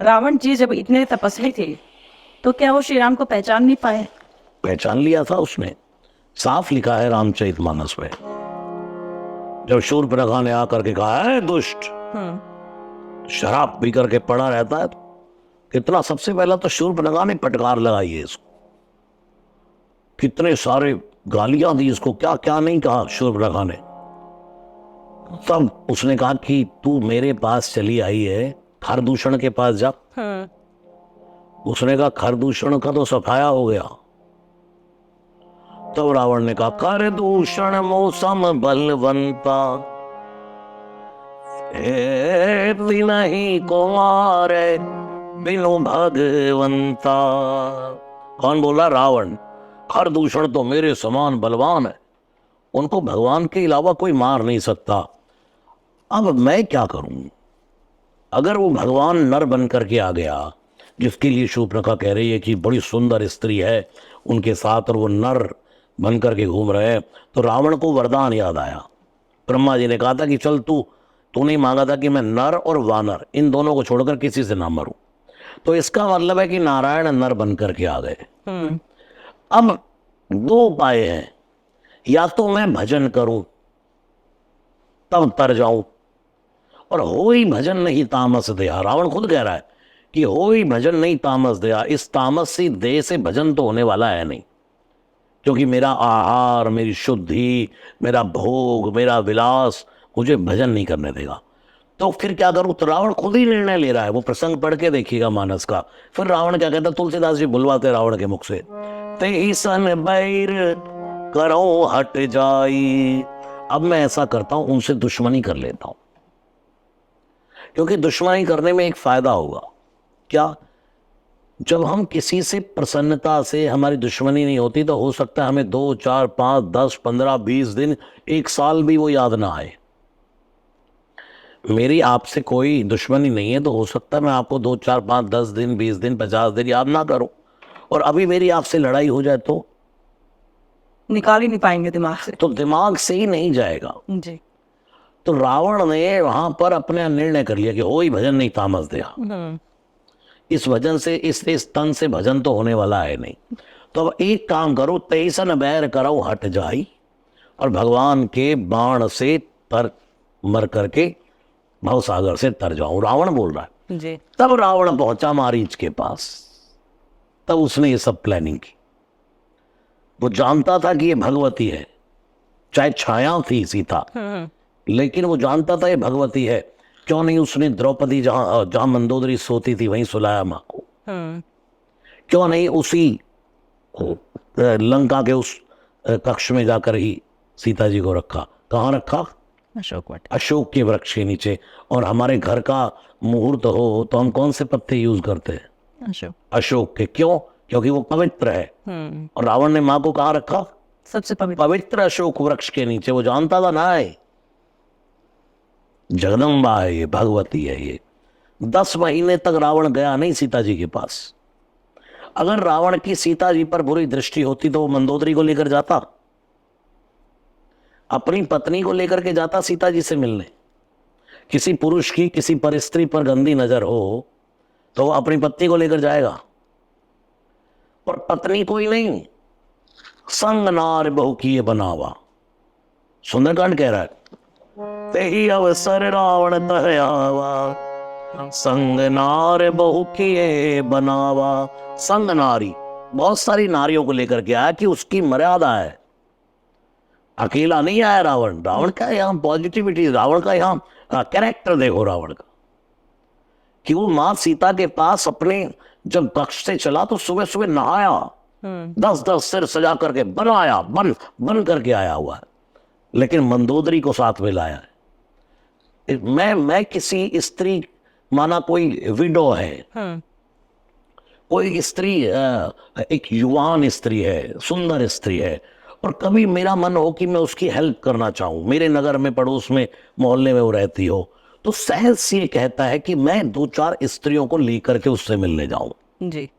रावण जी जब इतने तपस्वी थे तो क्या वो श्री राम को पहचान नहीं पाए? पहचान लिया था उसने, साफ लिखा है रामचरितमानस में। जब शूर्पणखा ने आकर के कहा है दुष्ट, शराब पी करके पड़ा रहता है, कितना, सबसे पहला तो शूर्पणखा ने फटकार लगाई है इसको, कितने सारे गालियां दी इसको, क्या क्या नहीं कहा शूर्पणखा ने। तब उसने कहा कि तू मेरे पास चली आई है, खरदूषण के पास जा। उसने कहा खरदूषण का तो सफाया हो गया। तब रावण ने कहा खरदूषण मौसम बलवंता, नहीं कुमार बिनु भगवंता। कौन बोला? रावण। खरदूषण तो मेरे समान बलवान है, उनको भगवान के अलावा कोई मार नहीं सकता। अब मैं क्या करूं? अगर वो भगवान नर बन करके आ गया, जिसके लिए शूर्पणखा कह रही है कि बड़ी सुंदर स्त्री है उनके साथ, और वो नर बन करके घूम रहे हैं, तो रावण को वरदान याद आया। ब्रह्मा जी ने कहा था कि चल तूने मांगा था कि मैं नर और वानर इन दोनों को छोड़कर किसी से ना मरूं, तो इसका मतलब है कि नारायण नर बन करके आ गए। अब दो उपाय हैं, या तो मैं भजन करूं तब तर जाऊं, और हो ही भजन नहीं तामस दया। रावण खुद कह रहा है कि हो ही भजन नहीं तामस दया। इस तामस सी देह से भजन तो होने वाला है नहीं, क्योंकि मेरा आहार, मेरी शुद्धि, मेरा भोग, मेरा विलास मुझे भजन नहीं करने देगा। तो फिर क्या करूं? तो रावण खुद ही निर्णय ले रहा है। वो प्रसंग पढ़ के देखिएगा मानस का। फिर रावण क्या कहता, तुलसीदास जी बुलवाते रावण के मुख से, ते सन बैर करो हट जाई। अब मैं ऐसा करता हूं, उनसे दुश्मनी कर लेता हूं, क्योंकि दुश्मनी करने में एक फायदा होगा। क्या? जब हम किसी से प्रसन्नता से, हमारी दुश्मनी नहीं होती, तो हो सकता है हमें 2, 4, 5, 10, 15, 20 दिन, 1 साल भी वो याद ना आए। मेरी आपसे कोई दुश्मनी नहीं है, तो हो सकता है मैं आपको 2, 4, 5, 10 दिन, 20 दिन, 50 दिन याद ना करूं, और अभी मेरी आपसे लड़ाई हो जाए तो निकाल ही नहीं पाएंगे दिमाग से। तो दिमाग से ही नहीं जाएगा। जी। तो रावण ने वहां पर अपना निर्णय कर लिया कि हो ही भजन नहीं तामस दया। इस भजन से, इस तन से भजन तो होने वाला है नहीं। तो अब एक काम करो, तेईसन बैर करो हट जाई, और भगवान के बाण से तर मर करके भवसागर से तर जाऊं, रावण बोल रहा है। जी। तब रावण पहुंचा मारीच के पास। तब उसने ये सब प्लानिंग की। वो जानता था कि ये भगवती है, चाहे छाया थी सीता, लेकिन वो जानता था ये भगवती है। क्यों नहीं उसने द्रौपदी, जहां मंदोदरी सोती थी वहीं सुलाया मां को? क्यों नहीं उसी लंका के उस कक्ष में जाकर ही सीता जी को रखा? कहाँ रखा? अशोक वट। अशोक के वृक्ष के नीचे। और हमारे घर का मुहूर्त हो तो हम कौन से पत्ते यूज करते हैं? अशोक। अशोक के। क्यों? क्योंकि वो पवित्र है। और रावण ने मां को कहाँ रखा? सबसे पवित्र पवित्र अशोक वृक्ष के नीचे। वो जानता था ना, है जगदम्बा है, ये भगवती है। ये 10 महीने तक रावण गया नहीं सीता जी के पास। अगर रावण की सीता जी पर बुरी दृष्टि होती तो वो मंदोदरी को लेकर जाता, अपनी पत्नी को लेकर के जाता सीता जी से मिलने। किसी पुरुष की किसी पर स्त्री पर गंदी नजर हो तो वो अपनी पत्नी को लेकर जाएगा, और पत्नी कोई नहीं, संग नार बहु किए बनावा। सुंदरकांड कह रहा है, ते ही अवसर रावण तह आवा, संग नार बहु किए बनावा। संग नारी, बहुत सारी नारियों को लेकर के आया कि उसकी मर्यादा है। अकेला नहीं आया रावण। रावण का यहाँ पॉजिटिविटी, रावण का यहाँ कैरेक्टर देखो रावण का, कि वो मां सीता के पास अपने जब कक्ष से चला तो सुबह सुबह नहाया, 10-10 सिर सजा करके बनाया, बन करके आया हुआ है, लेकिन मंदोदरी को साथ में लाया है। मैं किसी स्त्री, माना कोई विडो है, कोई स्त्री एक युवान स्त्री है, सुंदर स्त्री है, और कभी मेरा मन हो कि मैं उसकी हेल्प करना चाहूं, मेरे नगर में, पड़ोस में, मोहल्ले में वो रहती हो, तो सहज ये कहता है कि मैं 2-4 स्त्रियों को लेकर के उससे मिलने जाऊं। जी।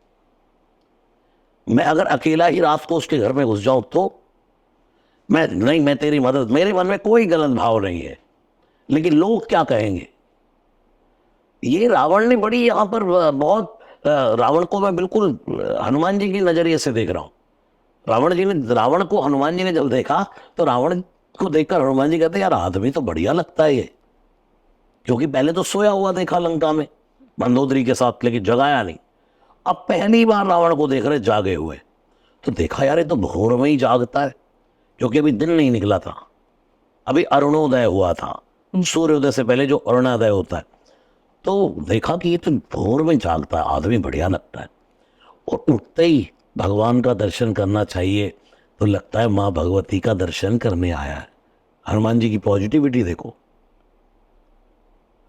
मैं अगर अकेला ही रात को उसके घर में घुस जाऊं तो मैं तेरी मदद, मेरे मन में कोई गलत भाव नहीं है, लेकिन लोग क्या कहेंगे? ये रावण ने बड़ी यहाँ पर बहुत रावण को मैं बिल्कुल हनुमान जी की नजरिए से देख रहा हूँ। रावण को हनुमान जी ने जब देखा तो रावण को देखकर हनुमान जी कहते यार आदमी तो बढ़िया लगता है ये, क्योंकि पहले तो सोया हुआ देखा लंका में मंदोदरी के साथ, लेकिन जगाया नहीं। अब पहली बार रावण को देख रहे जागे हुए, तो देखा यार ये तो भोर में ही जागता है, क्योंकि अभी दिन नहीं निकला था, अभी अरुणोदय हुआ था, सूर्योदय से पहले जो अरुणोदय होता है। तो देखा कि ये तो भोर में जागता है, आदमी बढ़िया लगता है। और उठते ही भगवान का दर्शन करना चाहिए, तो लगता है माँ भगवती का दर्शन करने आया है। हनुमान जी की पॉजिटिविटी देखो।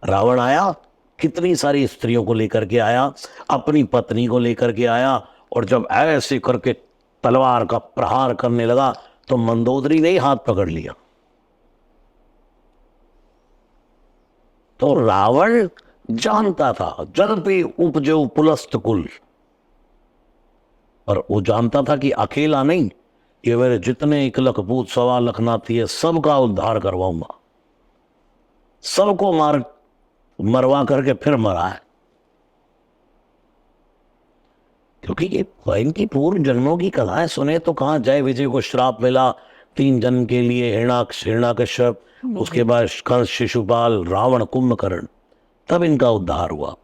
रावण आया, कितनी सारी स्त्रियों को लेकर के आया, अपनी पत्नी को लेकर के आया, और जब ऐसे करके तलवार का प्रहार करने लगा तो मंदोदरी ने ही हाथ पकड़ लिया। तो रावण जानता था जल पे उपजो पुलस्त कुल, पर वो जानता था कि अकेला नहीं, ये मेरे जितने 1 लाख पूत 1.25 लाख नाती है सबका उद्धार करवाऊंगा। सबको मरवा करके फिर मरा है, क्योंकि ये इनकी पूर्व जन्मों की कथाएं सुने तो कहाँ जय विजय को श्राप मिला 3 जन्म के लिए, हिरण्याकश्यप, उसके बाद कंस, शिशुपाल, रावण, कुंभकर्ण, तब इनका उद्धार हुआ।